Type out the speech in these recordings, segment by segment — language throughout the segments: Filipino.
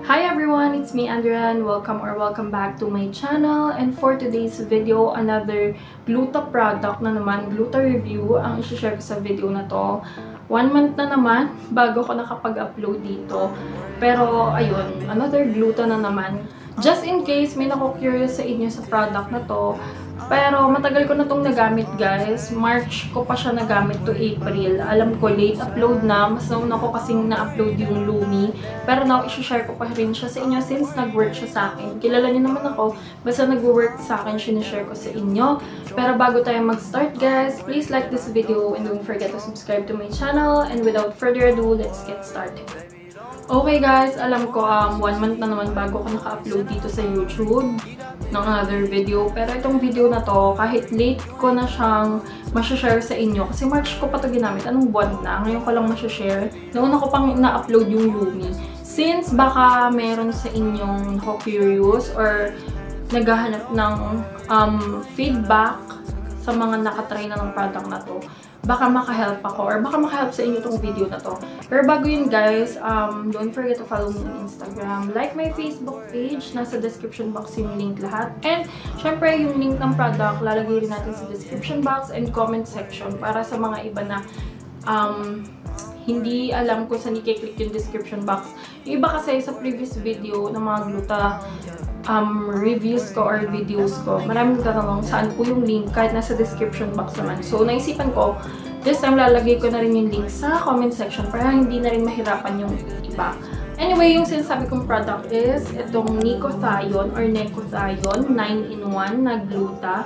Hi everyone, it's me Andrea and welcome back to my channel. And for today's video, another Gluta product na naman, Gluta review ang i-share ko sa video na to. 1 month na naman bago ko nakapag-upload dito. Pero ayun, another Gluta na naman. Just in case may nako-curious sa inyo sa product na to, pero matagal ko na itong nagamit guys. March ko pa siya nagamit to April. Alam ko late upload na. Mas nauna ko kasing na-upload yung Lumi. Pero now, isi-share ko pa rin siya sa inyo since nag-work siya sa akin. Kilala niyo naman ako. Basta nag-work sa akin, sinishare ko sa inyo. Pero bago tayo mag-start guys, please like this video and don't forget to subscribe to my channel. And without further ado, let's get started. Okay guys, alam ko 1 month na naman bago ko naka-upload dito sa YouTube ng another video. Pero itong video na to, kahit late ko na siyang masashare sa inyo. Kasi March ko pa to ginamit. Anong buwan na? Ngayon ko lang masashare. Nauna ko pang na-upload yung Lumi. Since baka meron sa inyong curious or naghahanap ng feedback sa mga nakatry na ng product na to, baka makahelp ako or baka makahelp sa inyo itong video na to. Pero bago yun guys, don't forget to follow me on Instagram, like my Facebook page, nasa description box yung link lahat. And syempre yung link ng product, lalagay rin natin sa description box and comment section para sa mga iba na hindi alam kung saan i-click yung description box. Yung iba kasi sa previous video ng mga Gluta reviews ko or videos ko, maraming tatanong saan po yung link kahit nasa description box naman. So, naisipan ko, this time lalagay ko na rin yung link sa comment section para hindi na rin mahirapan yung iba. Anyway, yung sinasabi kong product is itong Nicothione or Necothione 9-in-1 na Gluta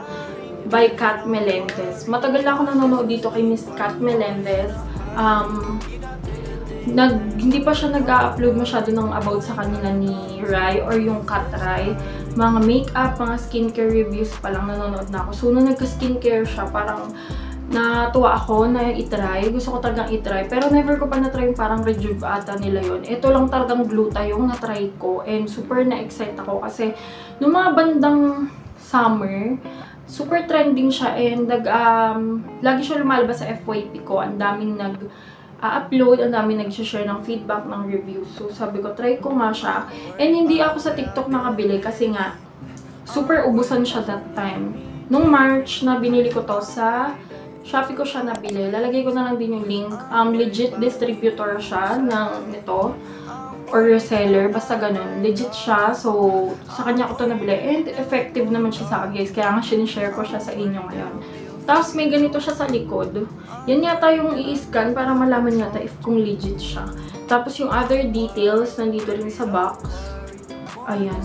by Kat Melendez. Matagal na ako nanonood dito kay Miss Kat Melendez. Hindi pa siya nag-upload masyado ng about sa kanila ni Rai or yung Kat Rai. Mga makeup, mga skincare reviews pa lang nanonood na ako. So, nung nagka-skincare siya, parang natuwa ako na itry. Gusto ko talagang itry. Pero never ko pa na-try yung parang Rejuve ata nila yon. Ito lang talagang Gluta yung na-try ko. And super na-excite ako kasi nung mga bandang summer, super trending siya and lagi siya lumalabas sa FYP ko. Ang daming upload, ang dami nag-share ng feedback, ng review. So, sabi ko, try ko nga siya. And hindi ako sa TikTok nakabili kasi nga, super ubusan siya that time. Nung March na binili ko to sa Shopee ko siya nabili. Lalagay ko na lang din yung link. Legit distributor siya nito or reseller. Basta ganun. Legit siya. So, sa kanya ko to nabili. And effective naman siya sa akin guys. Kaya nga sinishare ko siya sa inyo ngayon. Tapos may ganito siya sa likod. Yan yata yung i-scan para malaman yata if kung legit siya. Tapos yung other details nandito rin sa box. Ayan.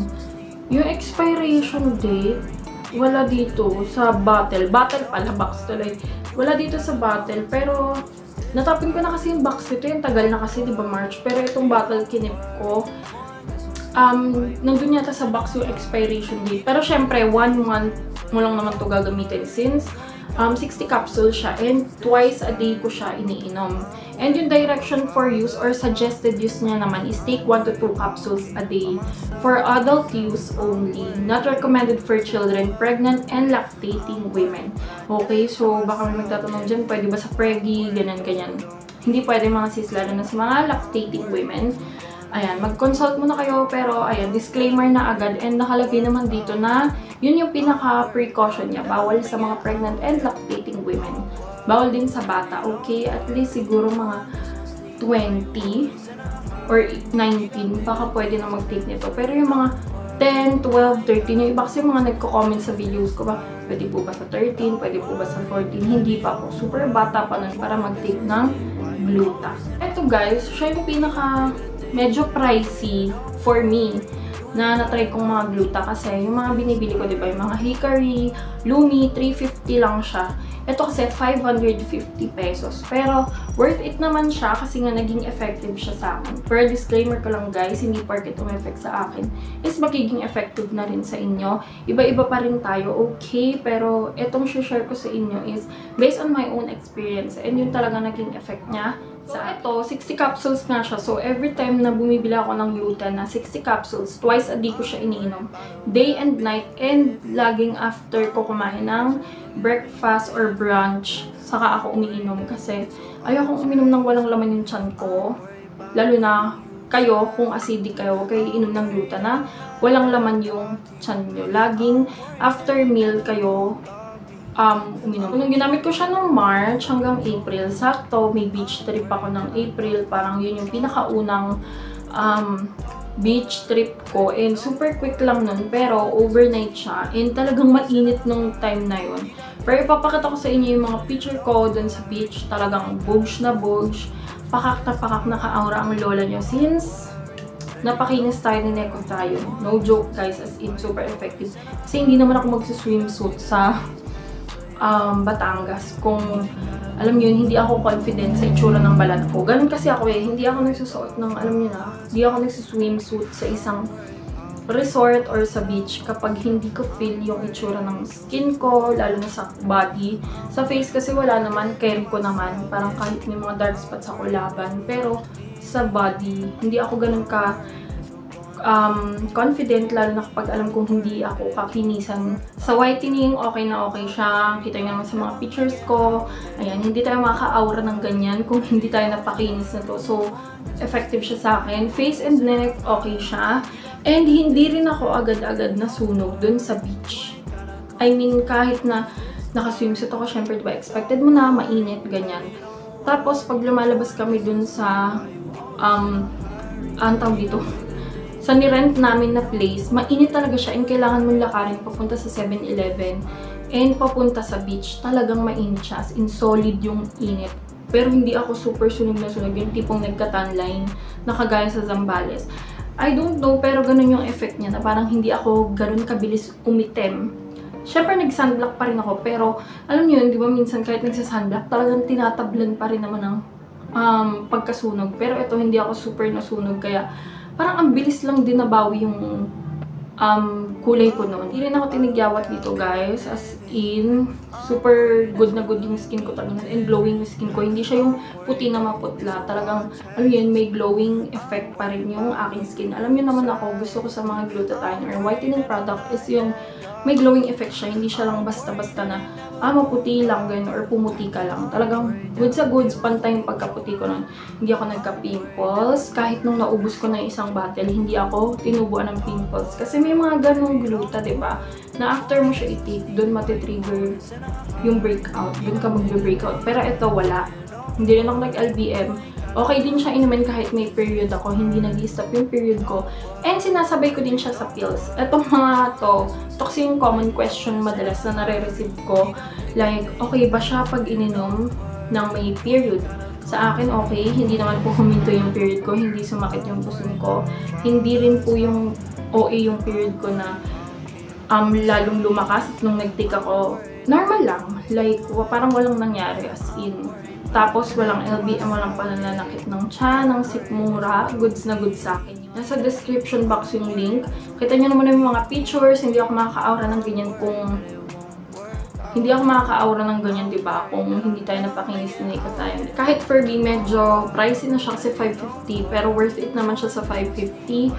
Yung expiration date, wala dito sa bottle. Bottle pala, box tuloy. Wala dito sa bottle. Pero natapin ko na kasi yung box ito. Yung tagal na kasi, di ba March? Pero itong bottle kinip ko. Nandun yata sa box yung expiration date. Pero syempre, 1 month mo lang naman to gagamitin since 60 capsules siya and twice a day ko siya iniinom. And yung direction for use or suggested use niya naman is take 1 to 2 capsules a day for adult use only. Not recommended for children, pregnant, and lactating women. Okay, so baka may magtatanong dyan, pwede ba sa preggy, ganyan-ganyan. Hindi pwede mga sis, lalo na sa mga lactating women. Ayan, mag-consult muna kayo, pero ayan, disclaimer na agad and nakalagay naman dito na yun yung pinaka-precaution niya. Bawal sa mga pregnant and lactating women. Bawal din sa bata, okay? At least siguro mga 20 or 19, baka pwede na mag-take nito. Pero yung mga 10, 12, 13, yung iba kasi mga nagko-comment sa videos ko ba, pwede po ba sa 13, pwede po ba sa 14, hindi pa po. Super bata pa nun para mag-take ng Gluta. Ito guys, siya yung pinaka medyo pricey for me na na-try kong mga Gluta kasi yung mga binibili ko, diba, yung mga Hickory, Lumi, 350 lang siya. Ito kasi 550 pesos. Pero worth it naman siya kasi nga naging effective siya sa akin. Pero disclaimer ko lang guys, hindi porket umeffect sa akin is magiging effective na rin sa inyo. Iba-iba pa rin tayo, okay? Pero itong share ko sa inyo is based on my own experience and yun talaga naging effect niya. So, ito, 60 capsules nga siya. So, every time na bumibili ako ng Gluta na 60 capsules, twice a day ko siya iniinom. Day and night, and laging after ko kumain ng breakfast or brunch, saka ako umiinom kasi ayokong uminom ng walang laman yung tiyan ko. Lalo na kayo, kung acidic kayo, huwag kayo inom ng gluta na walang laman yung tiyan nyo. Laging after meal kayo uminom. Nung ginamit ko siya ng March hanggang April, sakto, may beach trip ako ng April. Parang yun yung pinakaunang beach trip ko. And super quick lang nun, pero overnight siya. And talagang mainit nung time na yun. Pero ipapakita ko sa inyo yung mga picture ko dun sa beach. Talagang bugs na bugs. Pakak na ka-aura ang lola nyo since napakinis tayo ni Neko tayo. No joke guys, as in super effective. Kasi hindi naman ako magsuswimsuit sa Batangas. Kung alam niyo, hindi ako confident sa itsura ng balat ko. Ganun kasi ako hindi ako nagsusuot ng, alam niyo na, hindi ako nagsuswimsuit sa isang resort or sa beach kapag hindi ko feel yung itsura ng skin ko, lalo na sa body. Sa face kasi wala naman, carry ko naman. Parang kahit may mga dark spots ako laban. Pero sa body, hindi ako ganun ka confident, lalo na kapag alam kong hindi ako kakinisan. Sa whitening, okay na okay siya. Kita nyo naman sa mga pictures ko. Ayan, hindi tayo makaka-aura ng ganyan kung hindi tayo napakinis na to. So, effective siya sa akin. Face and neck, okay siya. And hindi rin ako agad-agad nasunog dun sa beach. I mean, kahit na naka-swimsuit ako, syempre diba, expected mo na, mainit, ganyan. Tapos, pag lumalabas kami dun sa, ang tawag dito, sa nirent namin na place, mainit talaga siya and kailangan mong lakarin papunta sa 7-Eleven and papunta sa beach. Talagang mainit siya, as in solid yung init. Pero hindi ako super sunog na sunog, yung tipong nagka-tan line na kagaya sa Zambales. I don't know, pero ganun yung effect niya na parang hindi ako ganun kabilis umitim. Siyempre, nag-sunblock pa rin ako, pero alam niyo yun, di ba minsan kahit nagsa-sunblock, talagang tinatablan pa rin naman ng pagkasunog. Pero ito, hindi ako super nasunog, kaya parang ang bilis lang din nabawi yung kulay ko noon. Hindi rin ako tinigyawat dito guys. As in, super good na good yung skin ko talaga. And glowing yung skin ko. Hindi siya yung puti na maputla. Talagang, ano yun, may glowing effect pa rin yung aking skin. Alam niyo naman ako, gusto ko sa mga glutathione or whitening product is yung may glowing effect siya. Hindi siya lang basta-basta na maputi lang ganyan or pumuti ka lang. Talagang good sa goods, pantay yung pagkaputi ko nun. Hindi ako nagka-pimples. Kahit nung naubos ko na yung isang bottle, hindi ako tinubuan ng pimples. Kasi may mga ganong gluta, diba? Na after mo siya i-take, dun matitrigger yung breakout. Dun ka mag-breakout. Pero ito, wala. Hindi rin ako nag-LBM. Okay din siya inumin kahit may period ako. Hindi nag-i-stop yung period ko. And sinasabay ko din siya sa pills. Etong mga to kasi yung common question madalas na nare-receive ko. Like, okay ba siya pag ininom ng may period? Sa akin, okay. Hindi naman po huminto yung period ko. Hindi sumakit yung puson ko. Hindi rin po yung OA yung period ko na lalong lumakas at nung nag-take ako. Normal lang. Like, parang walang nangyari as in. Tapos, walang LBM, walang pananakit ng tiyan, ng sikmura. Goods na goods sa akin. Nasa description box yung link. Kita nyo naman yung mga pictures. Hindi ako makaka-aura ng ganyan kung hindi ako makaka-aura ng ganyan, diba? Kung hindi tayo napakinis ni Neko tayo. Kahit for me, medyo pricey na siya kasi 550. Pero worth it naman siya sa 550.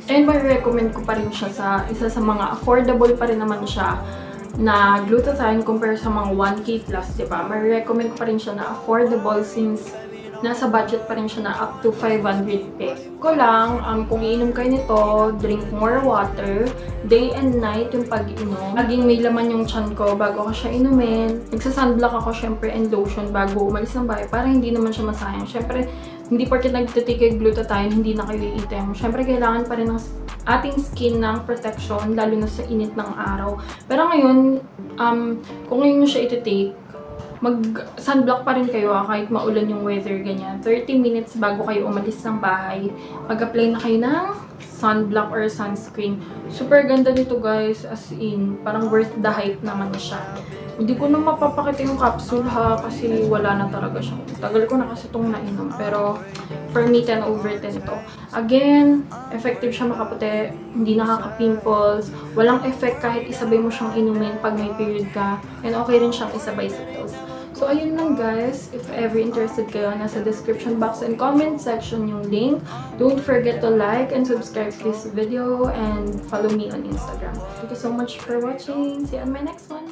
And ma-recommend ko pa rin siya sa isa sa mga affordable pa rin naman siya na glutathione compare sa mga 1K plus, diba? Ma-recommend ko pa rin siya na affordable since nasa budget pa rin siya na up to 500 pesos. Ko lang, kung iinom kayo nito, drink more water, day and night yung pag-inom. Laging may laman yung tiyan ko bago ko siya inumin. Nagsa-sunblock ako syempre and lotion bago umalis ng bahay para hindi naman siya masayang. Syempre, hindi porket nagtitake glutathione, hindi na kayo iitim. Syempre, kailangan pa rin ng ating skin ng protection, lalo na sa init ng araw. Pero ngayon, kung ngayon nyo siya iti-take, mag-sunblock pa rin kayo kahit maulan yung weather, ganyan. 30 minutes bago kayo umalis ng bahay, mag-apply na kayo ng sunblock or sunscreen. Super ganda nito guys, as in, parang worth the hype naman siya. Hindi ko na mapapakita yung capsule ha, kasi wala na talaga siya. Tagal ko na kasi itong nainom, pero for me, 10 over 10 ito. Again, effective siya makaputi, hindi nakaka-pimples, walang effect kahit isabay mo siyang inumin pag may period ka, and okay rin siyang isabay sa pills. So, ayun lang guys. If ever interested kayo, nasa description box and comment section yung link. Don't forget to like and subscribe to this video and follow me on Instagram. Thank you so much for watching. See you on my next one.